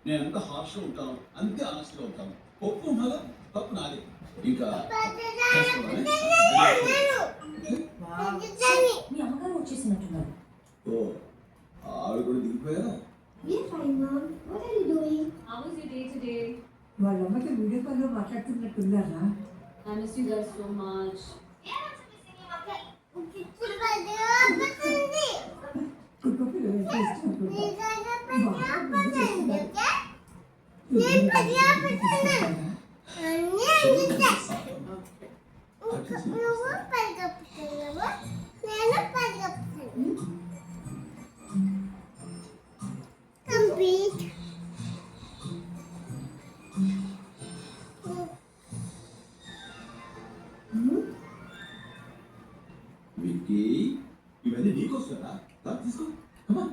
నేను ఎంత హార్ష్గా ఉంటాను అంతే ఆనెస్ట్గా ఉంటాను. ఒప్పు ఉండాలా, తప్పు నాది. ఇంకా మీ అమ్మగారు వచ్చేసినట్టున్నారు. ఓ ఆవిడ కూడా దిగిపోయారా? వాళ్ళ అమ్మకి వీడియో కాల్లో మాట్లాడుతున్నట్టున్నారా? I miss you guys so much. Vicky, ఇవన్నీ నీకోసరా? తీసుకో. Come on.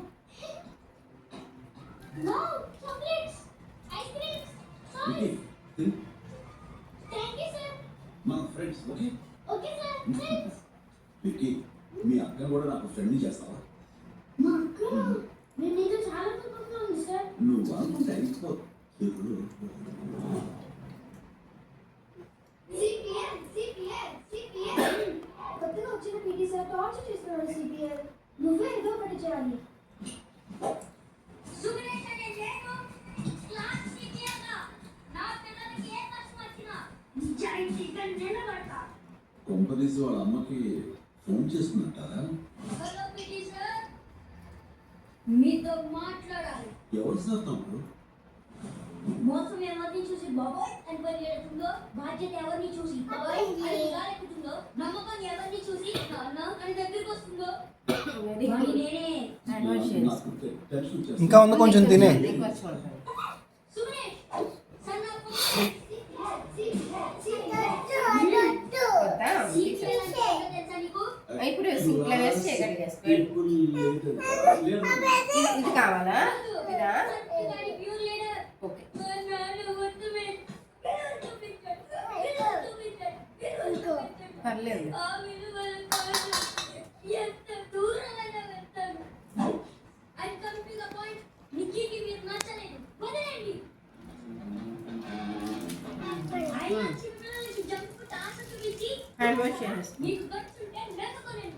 No, chocolates, ice creams, Vicky, toys. తిను. Thank you, sir. మన friends, okay? Okay, sir. Thanks. Vicky, మీ అక్కను కూడా నాకు ఫ్రెండ్ని చేస్తావా? మా అక్క నేను నీతో చాలా కోపంగా ఉంది సార్. నువ్వు అనుకుంటే అయిపో. సిపిఎల్ సిపిఎల్ సిపిఎల్ కొత్తగా వచ్చిన పీటీ సార్ టార్చర్ చేస్తున్నాడు. సిపిఎల్ నువ్వే ఏదో ఒకటి చేయాలి. సుగరేష్ అనే నేను క్లాస్ సిపిఎల్ నా పిల్లలకి ఏ కష్టం వచ్చినా నిజాయితీగా నిలబడతా. కొంపదీసి వాళ్ళ అమ్మకి ఫోన్ చేస్తున్నట్టారా? హలో పీటీ సార్, మీతో మాట్లాడాలి. ఎవరు సార్ తమ్ముడు? మోసం ఎవరిని చూసి బాబాయ్ అని పరిగెడుతుందో, బాధ్యత ఎవరిని చూసి బాబాయ్ అని గాలెక్కుతుందో, నమ్మకం ఎవరిని చూసి నాన్న అని దగ్గరికి వస్తుందో వాడిని నేనే. నాకు టెన్షన్ వచ్చేస్తుంది. ఇంకా ఉంది, కొంచెం తినే. సురేష్ సన్ ఆఫ్ ఇప్పుడు సింక్లో వేసి చేయగలిగేసుకో. ఇది కావాలా? ఇదా? ఓకే. పర్లేదు. హ్యాండ్ వాష్ చేసేసి నీకు ఖర్చు ఉంటే లేకపోలేదు.